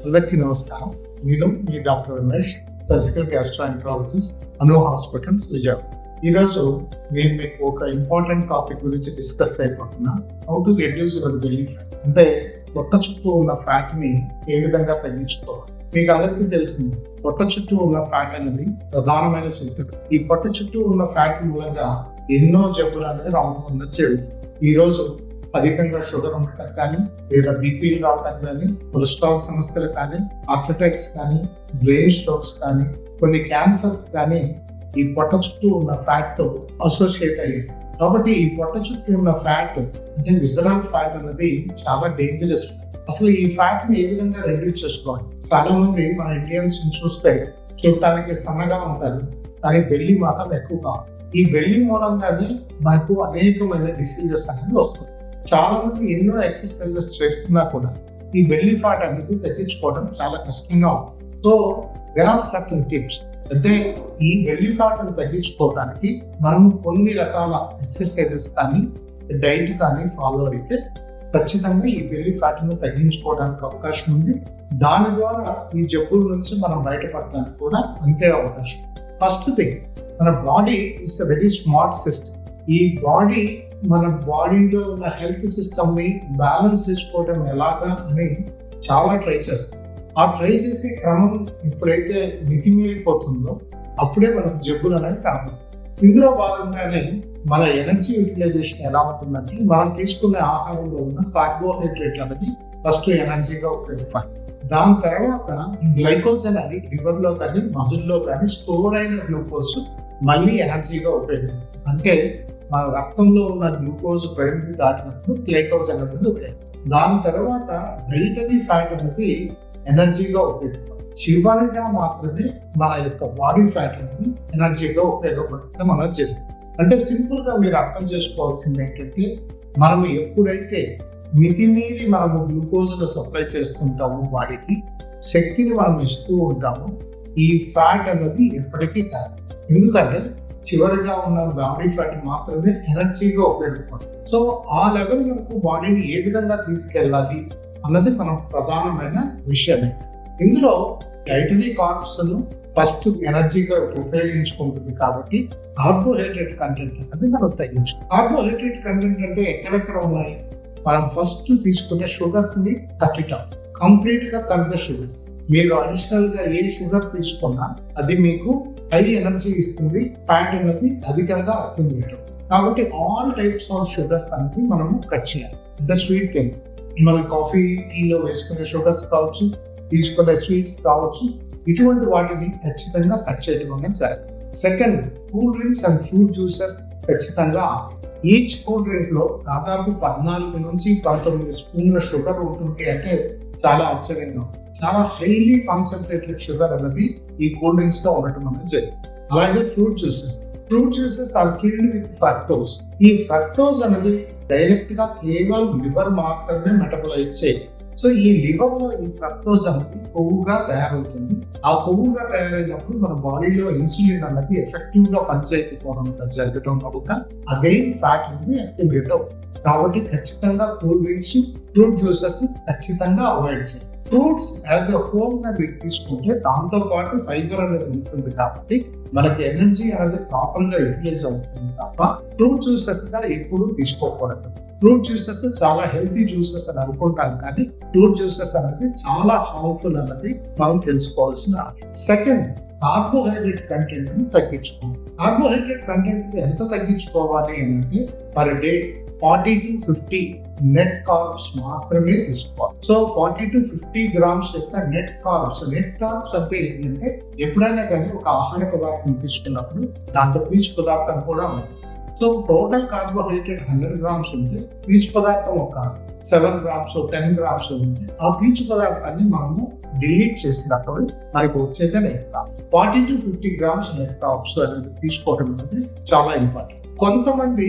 అందరికీ నమస్కారం. నేను మీ doctor Ramesh, surgical gastroenterologist, Anu hospitals, Vijayawada. ఈరోజు నేను మీకు ఒక ఇంపార్టెంట్ టాపిక్ గురించి డిస్కస్ అయిపోతున్నా. How to reduce your belly fat, అంటే పొట్ట చుట్టూ ఉన్న ఫ్యాట్ ని ఏ విధంగా తగ్గించుకోవాలి. మీకు అందరికీ తెలిసింది, పొట్ట చుట్టూ ఉన్న ఫ్యాట్ అనేది ప్రధానమైన సూత్రుడు. ఈ పొట్ట చుట్టూ ఉన్న ఫ్యాట్ మూలంగా ఎన్నో జబ్బులు అనేది రావడం జరుగుతుంది. ఈ రోజు అధికంగా షుగర్ ఉండటం కానీ, లేదా బీపీలు రావటం కానీ, కొలెస్ట్రాల్ సమస్యలు కానీ, హార్ట్ అటాక్స్ కానీ, బ్రెయిన్ స్ట్రోక్స్ కానీ, కొన్ని క్యాన్సర్స్ కానీ ఈ పొట్ట చుట్టూ ఉన్న ఫ్యాట్ తో అసోసియేట్ అయ్యింది. కాబట్టి ఈ పొట్ట చుట్టూ ఉన్న ఫ్యాట్ అంటే విజరల్ ఫ్యాట్ అనేది చాలా డేంజరస్. అసలు ఈ ఫ్యాట్ ని ఏ విధంగా రెడ్యూస్ చేసుకోవాలి? చాలా మంది మన ఇండియన్స్ చూస్తే చూడటానికి సన్నగా ఉంటారు, కానీ బెల్లి మాత్రం ఎక్కువగా. ఈ బెల్లి మూలంగానే మనకు అనేకమైన డిసీజెస్ అనేది వస్తుంది. చాలా మంది ఎన్నో ఎక్సర్సైజెస్ చేస్తున్నా కూడా ఈ బెల్లీ ఫ్యాట్ అనేది తగ్గించుకోవడం చాలా కష్టంగా ఉంటుంది. So there are certain tips. అంటే ఈ బెల్లీ ఫ్యాట్ అని తగ్గించుకోవడానికి మనం కొన్ని రకాల ఎక్సర్సైజెస్ కానీ, డైట్ కానీ ఫాలో అయితే ఖచ్చితంగా ఈ బెల్లీ ఫ్యాట్ ను తగ్గించుకోవడానికి అవకాశం ఉంది. దాని ద్వారా ఈ జబ్బుల నుంచి మనం బయటపడడానికి కూడా అంతే అవకాశం. ఫస్ట్ థింగ్, మన body is a very smart system. ఈ బాడీ మన బాడీలో ఉన్న హెల్త్ సిస్టమ్ ని బ్యాలెన్స్ చేసుకోవడం ఎలాగా అని చాలా ట్రై చేస్తాం. ఆ ట్రై చేసే క్రమం ఎప్పుడైతే మితిమీరిపోతుందో అప్పుడే మనకు జబ్బులు అనేవి కారణం. ఇందులో భాగంగానే మన ఎనర్జీ యూటిలైజేషన్ ఎలా ఉంటుందంటే, మనం తీసుకునే ఆహారంలో ఉన్న కార్బోహైడ్రేట్ అనేది ఫస్ట్ ఎనర్జీగా ఉపయోగపడాలి. దాని తర్వాత గ్లైకోజన్ అని లివర్ లో కానీ, మజిల్ లో కానీ స్టోర్ అయిన గ్లూకోజ్ మళ్ళీ ఎనర్జీగా ఉపయోగపడుతుంది. అంటే మన రక్తంలో ఉన్న గ్లూకోజ్ పరిమితి దాటినప్పుడు గ్లైకోజ్ అనేది ఉపయోగపడుతుంది. దాని తర్వాత డైటరీ ఫ్యాట్ అనేది ఎనర్జీగా ఉపయోగపడుతుంది. చివరిగా మాత్రమే మన యొక్క బాడీ ఫ్యాట్ అనేది ఎనర్జీగా ఉపయోగపడటం అనేది జరుగుతుంది. అంటే సింపుల్ గా మీరు అర్థం చేసుకోవాల్సింది ఏంటంటే, మనం ఎప్పుడైతే మితిమీరి మనము గ్లూకోజ్ను సప్లై చేస్తుంటామో, బాడీకి శక్తిని మనం ఇస్తూ ఉంటామో, ఈ ఫ్యాట్ అనేది ఎప్పటికీ కాదు. ఎందుకంటే చివరిగా ఉన్న బాడీ ఫ్యాట్ మాత్రమే ఎనర్జీగా ఉపయోగపడుతుంది. సో ఆ లెవెల్ మనకు బాడీని ఏ విధంగా తీసుకెళ్ళాలి అన్నది మనం ప్రధానమైన విషయమే. ఇందులో డైటరీ కార్బ్స్ ఫస్ట్ ఎనర్జీగా ఉపయోగించుకుంటుంది కాబట్టి కార్బోహైడ్రేట్ కంటెంట్ అనేది మనం తగ్గించుకోవాలి. కార్బోహైడ్రేట్ కంటెంట్ అంటే ఎక్కడెక్కడ ఉన్నాయి? మనం ఫస్ట్ తీసుకునే షుగర్స్ ని కట్ ఇట్ ఆఫ్, కంప్లీట్ గా కట్ ద షుగర్స్. మీరు అడిషనల్ గా ఏ షుగర్ తీసుకున్నా అది మీకు హై ఎనర్జీ ఇస్తుంది, ఫ్యాట్ అనేది అధికంగా అక్యుములేట్. కాబట్టి ఆల్ టైప్స్ ఆఫ్ షుగర్స్ అనేది మనము కట్ చేయాలి. ద స్వీట్ థింగ్స్, మన కాఫీ, టీలో వేసుకునే షుగర్స్ కావచ్చు, తీసుకునే స్వీట్స్ కావచ్చు, ఇటువంటి వాటిని ఖచ్చితంగా కట్ చేయడం అనేది జరగాలి. Second, cool drinks and fruit juices ఖచ్చితంగా. ఈచ్ కూల్ డ్రింక్ లో దాదాపు 14 నుంచి 19 స్పూన్ల షుగర్ ఉంటుంది అంటే చాలా ఆశ్చర్యంగా ఉంది. చాలా హైలీ కాన్సన్ట్రేటెడ్ షుగర్ అనేది ఈ కూల్ డ్రింక్స్ లో ఉండటం అనేది జరిగింది. అలాగే fruit juices are filled with fructose. ఈ ఫ్రక్టోజ్ అనేది డైరెక్ట్ గా కేవలం లివర్ మాత్రమే మెటబలైజ్ చేయాలి. సో ఈ లివర్ లో ఈ ఫ్రక్టోజ్ అనేది కొవ్వుగా తయారవుతుంది. ఆ కొవ్వుగా తయారైనప్పుడు మన బాడీలో ఇన్సులిన్ అనేది ఎఫెక్టివ్ గా పనిచేయకపోవడం జరగడం వల్ల అగైన్ ఫ్యాట్ అనేది అక్యుములేట్ అవుతుంది. కాబట్టి ఖచ్చితంగా కూల్ డ్రింక్స్, ఫ్రూట్ జ్యూసెస్ ఖచ్చితంగా అవాయిడ్ చేయాలి. ఫ్రూట్స్ యాజ్ ఎ హోల్ గా మీరు తీసుకుంటే దాంతో పాటు ఫైబర్ అనేది ఉంటుంది కాబట్టి మనకి ఎనర్జీ అనేది ప్రాపర్ గా యూటిలైజ్ అవుతుంది తప్ప ఫ్రూట్ జ్యూసెస్ గా ఎప్పుడు తీసుకోకూడదు. ఫ్రూట్ జ్యూసెస్ చాలా హెల్తీ జ్యూసెస్ అని అనుకుంటాం, కానీ ఫ్రూట్ జ్యూసెస్ అనేది చాలా హార్మ్ఫుల్ అన్నది మనం తెలుసుకోవాల్సిన. సెకండ్, కార్బోహైడ్రేట్ కంటెంట్ ని తగ్గించుకోవాలి. కార్బోహైడ్రేట్ కంటెంట్ ఎంత తగ్గించుకోవాలి అంటే per day 40 to 50 net carbs మాత్రమే తీసుకోవాలి. సో 40 to 50 గ్రామ్స్ యొక్క నెట్ కార్బ్స్ అంటే ఏంటంటే, ఎప్పుడైనా కానీ ఒక ఆహార పదార్థం తీసుకున్నప్పుడు దాంట్లో పీచు పదార్థం కూడా ఉంటుంది. సో టోటల్ కార్బోహైడ్రేట్ 100 గ్రామ్స్ ఉంటే పీచు పదార్థం ఒక 7 గ్రామ్స్ 10 గ్రామ్స్ ఉంటే ఆ పీచు పదార్థాన్ని మనము డిలీట్ చేసినప్పుడు మనకు వచ్చేదే net carbs. 40 to 50 grams net carbs అనేది తీసుకోవడం అనేది చాలా ఇంపార్టెంట్. కొంతమంది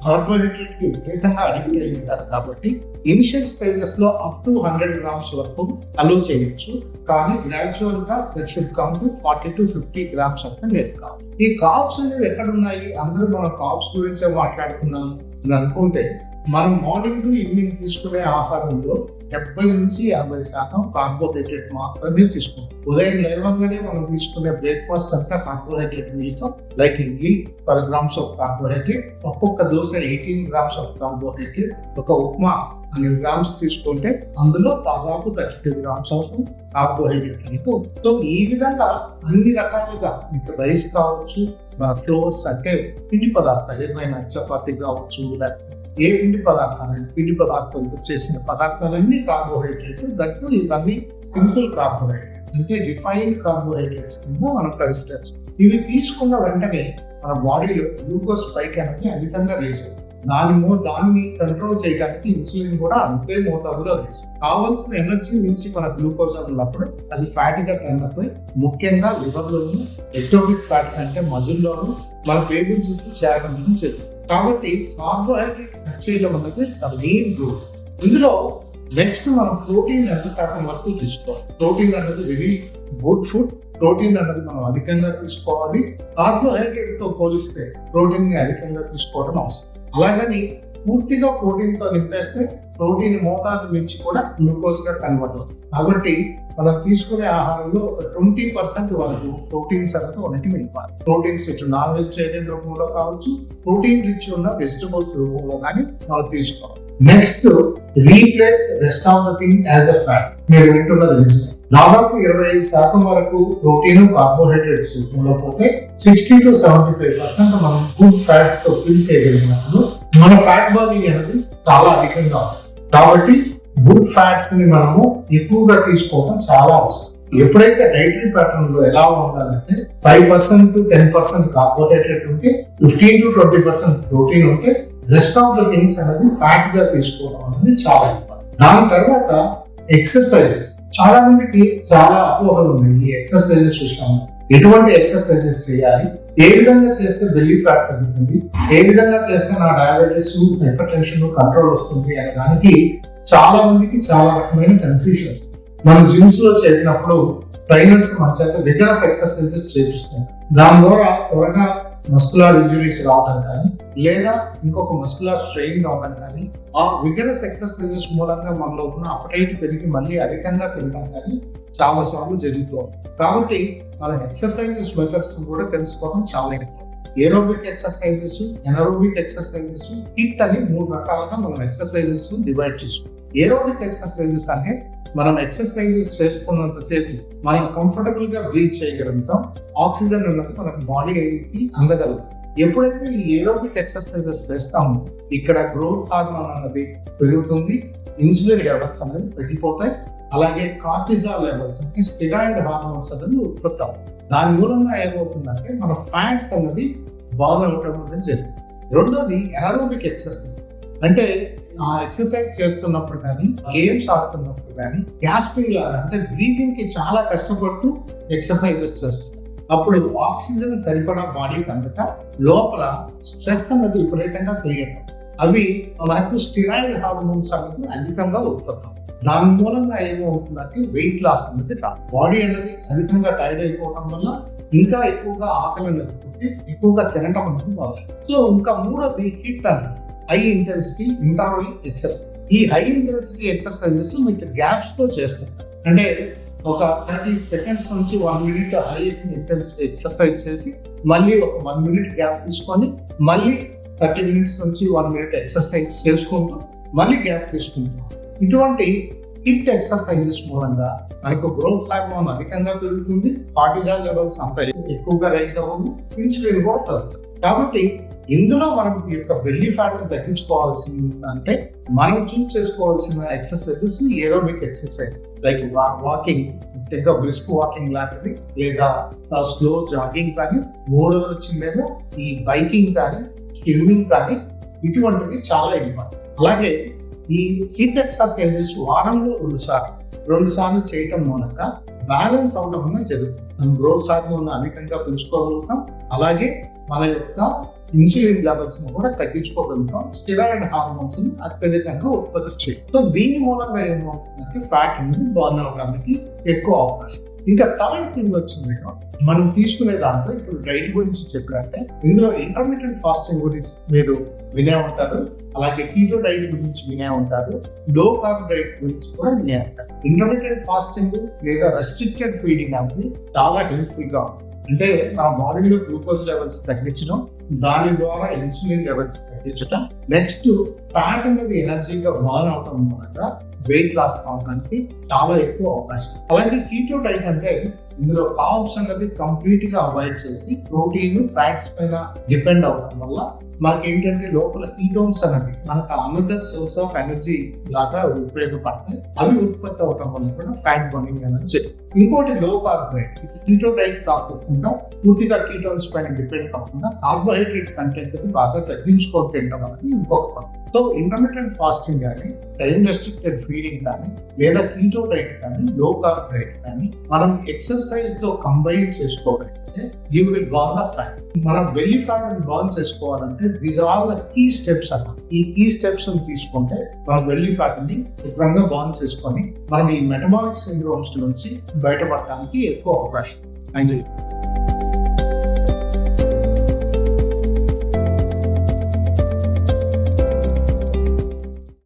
కార్బోహైడ్రేట్ కి విపరీతంగా అడిక్ట్ అయి ఉంటారు కాబట్టి ఇనిషియల్ స్టేజెస్ లో అప్ టు 100 గ్రామ్స్ వరకు అలో చేయొచ్చు, కానీ గ్రాడ్యువల్ గా that should come to 40 to 50 grams of the net carbs. ఈ కార్బ్స్ అనేవి ఎక్కడ ఉన్నాయి? అందరూ మనం కార్బ్స్ గురించే మాట్లాడుతున్నాం అని అనుకుంటే, మనం మార్నింగ్ టు ఈవినింగ్ తీసుకునే ఆహారంలో 70 నుంచి 80% కార్బోహైడ్రేట్ మాత్రమే తీసుకుంటాం. ఉదయం లేవగానే మనం తీసుకునే బ్రేక్ఫాస్ట్ అంతా కార్బోహైడ్రేట్ తీస్తాం. Like idli 12 grams of carbohydrate, ఒక్కొక్క దోశ 18 grams ఆఫ్ కార్బోహైడ్రేట్, ఒక ఉప్మా 100 grams తీసుకుంటే అందులో దాదాపు 32 grams ఆఫ్ కార్బోహైడ్రేట్ అనేది. సో ఈ విధంగా అన్ని రకాలుగా మీకు రైస్ కావచ్చు, ఫ్లోర్స్ అంటే పిండి పదార్థాలు ఏమైనా చపాతీ కావచ్చు, లేకపోతే ఏ పిండి పదార్థాలతో చేసిన పదార్థాలన్నీ కార్బోహైడ్రేట్. దట్టు ఇవన్నీ సింపుల్ కార్బోహైడ్రేట్స్ అంటే రిఫైన్డ్ కార్బోహైడ్రేట్స్ కింద మనం కన్సిడర్ చేస్తాం. ఇవి తీసుకున్న వెంటనే మన బాడీలో గ్లూకోజ్ స్పైక్ అనేది అమితంగా రేజ్ అవుతుంది. దాన్ని కంట్రోల్ చేయడానికి ఇన్సులిన్ కూడా అంతే మోతాదులో రేజ్. కావాల్సిన ఎనర్జీ నుంచి మన గ్లూకోజ్ ఉన్నప్పుడు అది ఫ్యాట్ గా టర్న్ అయిపోయి ముఖ్యంగా లివర్ లోను, ఎక్టోపిక్ ఫ్యాట్ అంటే మజిల్లోను మన పేగుల చుట్టూ చేరడం జరుగుతుంది. కాబట్టి కార్బోహైడ్రేట్ కట్ చేయడం అనేది ద మెయిన్ రూల్. ఇందులో నెక్స్ట్ మనం ప్రోటీన్ ఎంత శాతం వరకు తీసుకోవాలి. ప్రోటీన్ అనేది వెరీ గుడ్ ఫుడ్. ప్రోటీన్ అనేది మనం అధికంగా తీసుకోవాలి. కార్బోహైడ్రేట్ తో పోలిస్తే ప్రోటీన్ ని అధికంగా తీసుకోవడం అవసరం. అలాగని పూర్తిగా ప్రోటీన్ తో నింపేస్తే ప్రోటీన్ మోతాదు మించి కూడా గ్లూకోజ్ గా కన్వర్ట్ అవుతుంది. కాబట్టి మనం తీసుకునే ఆహారంలో 20% వరకు ప్రోటీన్స్ అనేది ఒకటి మింపాలి. ప్రోటీన్స్ ఇటు నాన్ వెజిటేరియన్ రూపంలో కావచ్చు, ప్రోటీన్ రిచ్ ఉన్న వెజిటబుల్స్ రూపంలో కానీ మనం తీసుకోవాలి. Next, replace rest of the thing as a fat. మీరు వింటున్నది నిజమే. దాదాపు 25% వరకు ప్రోటీన్, కార్బోహైడ్రేట్స్ రూపంలో పోతే 60 to 75% మనం గుడ్ ఫ్యాట్స్ తో ఫిల్ చేయగలిగినప్పుడు మన ఫ్యాట్ బర్నింగ్ అనేది చాలా అధికంగా ఉంటుంది. కాబట్టి గుడ్ ఫ్యాట్స్ ని మనము ఎక్కువగా తీసుకోవడం చాలా అవసరం. ఎప్పుడైతే డైటరీ ప్యాటర్న్ లో ఎలా ఉండాలంటే 5% to 10% కార్బోహైడ్రేట్ ఉంటే 15 to 20% ప్రోటీన్ ఉంటే రెస్ట్ ఆఫ్ ద థింగ్స్ అనేది ఫ్యాట్ గా తీసుకోవడం అనేది చాలా ఇంపార్టెంట్. దాని తర్వాత ఎక్సర్సైజెస్. చాలా మందికి చాలా అపోహలు ఉన్నాయి ఈ ఎక్సర్సైజెస్ విషయంలో. ఎటువంటి ఎక్సర్సైజెస్ చేయాలి, ఏ విధంగా చేస్తే బెల్లీ ఫ్యాట్ తగ్గుతుంది, ఏ విధంగా చేస్తే నా డయాబెటీస్, హైపర్ టెన్షన్ కంట్రోల్ వస్తుంది అనే దానికి చాలా మందికి చాలా రకమైన కన్ఫ్యూజన్స్. మనం జిమ్స్ లో చేరినప్పుడు ట్రైనర్స్ మన చేత విగరస్ ఎక్సర్సైజెస్ చేపిస్తాం. దాని ద్వారా త్వరగా మస్కులర్ ఇంజురీస్ రావడం కానీ లేదా ఇంకొక మస్కులర్ స్ట్రెయిన్ రావడం కానీ, ఆ విగరస్ ఎక్సర్సైజెస్ మూలంగా మనలో ఉన్న అపటైట్ పెరిగి మళ్ళీ అధికంగా తినడం కానీ చాలా సార్లు జరుగుతుంది. కాబట్టి మన ఎక్సర్సైజెస్ మెథడ్స్ కూడా తెలుసుకోవడం చాలా important. Aerobic exercises, anaerobic exercises, hit అని 3 రకాలుగా మనం ఎక్సర్సైజెస్ డివైడ్ చేసుకుంటాం. ఏరోబిక్ ఎక్సర్సైజెస్ అంటే మనం ఎక్సర్సైజెస్ చేస్తున్నంతసేపు మనం కంఫర్టబుల్ గా బ్రీత్ చేయగలుగుతాం. ఆక్సిజన్ అన్నది మనకు బాడీకి అందగలుగుతాం. ఎప్పుడైతే ఈ ఏరోబిక్ ఎక్సర్సైజెస్ చేస్తామో ఇక్కడ గ్రోత్ హార్మోన్ అన్నది పెరుగుతుంది, ఇన్సులిన్ లెవెల్స్ అనేది తగ్గిపోతాయి, అలాగే కార్టిజాల్ లెవెల్స్ అంటే స్టెరాయిడ్ హార్మోన్స్ అనేది ఉత్పత్తి అవుతాయి. దాని మూలంగా ఏమవుతుందంటే మన ఫ్యాట్స్ అనేవి బాగా అవటం అనేది జరుగుతుంది. రెండోది ఎనరోబిక్ ఎక్సర్సైజ్ అంటే ఆ ఎక్సర్సైజ్ చేస్తున్నప్పుడు కానీ, గేమ్స్ ఆడుతున్నప్పుడు కానీ గ్యాస్పింగ్ లాగా అంటే బ్రీతింగ్ కి చాలా కష్టపడుతూ ఎక్సర్సైజెస్ చేస్తున్నాం. అప్పుడు ఆక్సిజన్ సరిపడా బాడీకి అందక లోపల స్ట్రెస్ అనేది విపరీతంగా క్రియేట్ అవుతుంది. అవి మనకు స్టెరాయిడ్ హార్మోన్స్ అనేది అధికంగా ఉత్పత్తి అవుతుంది. దాని మూలంగా ఏమవుతుందంటే వెయిట్ లాస్ అనేది రాదు. బాడీ అనేది అధికంగా టైర్డ్ అయిపోవడం వల్ల ఇంకా ఎక్కువగా ఆకలి అనేది పుట్టి ఎక్కువగా తినటం అనేది మొదలైంది. సో ఇంకా మూడోది హిట్ అనేది హై ఇంటెన్సిటీ ఇంటర్వల్ ఎక్సర్సైజ్. ఈ హై ఇంటెన్సిటీ ఎక్సర్సైజెస్ మీకు గ్యాప్స్ తో చేస్తాం. అంటే ఒక 30 seconds నుంచి 1 minute హై ఇంటెన్సిటీ ఎక్సర్సైజ్ చేసి మళ్ళీ ఒక 1 minute గ్యాప్ తీసుకొని మళ్ళీ 30 minutes నుంచి 1 minute ఎక్సర్సైజ్ చేసుకుంటూ మళ్ళీ గ్యాప్ తీసుకుంటాం. ఇటువంటి హిట్ ఎక్సర్సైజెస్ మూలంగా మనకు గ్రోత్ హార్మోన్ అధికంగా పెరుగుతుంది, కార్టిజాల్ లెవెల్స్ అంత ఎక్కువగా రైజ్ అవ్వదు, ఇన్సులిన్ కూడా తగ్గుతుంది. కాబట్టి ఇందులో మనం ఈ యొక్క బెల్లీ ఫ్యాట్ తగ్గించుకోవాల్సింది అంటే మనం చూస్ చేసుకోవాల్సిన exercises aerobic exercises like walking, ముఖ్యంగా బ్రిస్క్ వాకింగ్ లాంటిది, లేదా స్లో జాగింగ్ కానీ, మూడోది వచ్చిందేమో ఈ బైకింగ్ కానీ, స్విమ్మింగ్ కానీ, ఇటువంటివి చాలా ఇంపార్టెంట్. అలాగే ఈ హిట్ ఎక్సర్సైజెస్ వారంలో 2 సార్లు చేయటం మూలంగా బ్యాలెన్స్ అవడం అనేది జరుగుతుంది. మనం గ్రోత్ హార్మోన్ అధికంగా పెంచుకోగలుగుతాం, అలాగే మన యొక్క ఇన్సులిన్ లెవెల్స్ ను కూడా తగ్గించుకోగలుగుతాం, స్టెరాయిడ్ హార్మోన్స్ అత్యధికంగా ఉత్పత్తి చేయాలి. సో దీని మూలంగా ఏమవుతుందంటే ఫ్యాట్ అనేది బర్న్ అవడానికి ఎక్కువ అవకాశం. ఇంకా థర్డ్ థింగ్ వచ్చింది, మనం తీసుకునే దాంట్లో ఇప్పుడు డైట్ గురించి చెప్పారంటే ఇందులో ఇంటర్మీడియట్ ఫాస్టింగ్ గురించి మీరు వినే ఉంటారు, అలాగే కీటో డైట్ గురించి వినే ఉంటారు, లో కార్బ్ డైట్ గురించి కూడా వినే ఉంటారు. ఇంటర్మీడియట్ ఫాస్టింగ్ లేదా రెస్ట్రిక్టెడ్ ఫీడింగ్ అనేది చాలా హెల్ప్ఫుల్ గా ఉంటుంది. అంటే మన బాడీలో గ్లూకోజ్ లెవెల్స్ తగ్గించడం, దాని ద్వారా ఇన్సులిన్ లెవెల్స్ తగ్గించడం, నెక్స్ట్ ఫ్యాట్ అనేది ఎనర్జీగా బర్న్ అవడం మూలంగా వెయిట్ లాస్ కావడానికి చాలా ఎక్కువ అవకాశం. అలాగే కీటో డైట్ అంటే ఇందులో కార్బ్స్ అనేది కంప్లీట్ గా అవాయిడ్ చేసి ప్రోటీన్ ఫ్యాట్స్ పైన డిపెండ్ అవడం వల్ల మనకి ఏంటంటే లోపల కీటోన్స్ అనేవి మనకు అనదర్ సోర్స్ ఆఫ్ ఎనర్జీ లాగా ఉపయోగపడతాయి. అవి ఉత్పత్తి అవడం వల్ల కూడా ఫ్యాట్ బర్నింగ్ అనేది చెప్తుంది. ఇంకోటి లో కార్బ్ డైట్, కీటో డైట్ కాకుండా పూర్తిగా కీటోన్స్ పైన డిపెండ్ కాకుండా కార్బోహైడ్రేట్ కంటెంట్ బాగా తగ్గించుకొని తినడం అనేది ఇంకొక పద్ధతి. సో ఇంటర్మీడియట్ ఫాస్టింగ్ కానీ, టైం రెస్ట్రిక్టెడ్ ఫీడింగ్ కానీ, లేదా కీటో డైట్ కానీ, లో కార్బ్ డైట్ కానీ మనం ఎక్సర్సైజ్ తో కంబైన్ చేసుకోవాలంటే you will burn the fat. మనం బెల్లీ ఫ్యాట్ ని బర్న్ చేసుకోవాలంటే these are all the key steps అన్నమాట. ఈ కీ స్టెప్స్ తీసుకుంటే మనం బెల్లీ ఫ్యాట్ ని శుభ్రంగా బర్న్ చేసుకొని మనం ఈ మెటబాలిక్ సిండ్రోమ్స్ నుంచి బయటపడడానికి ఎక్కువ అవకాశం. Thank you.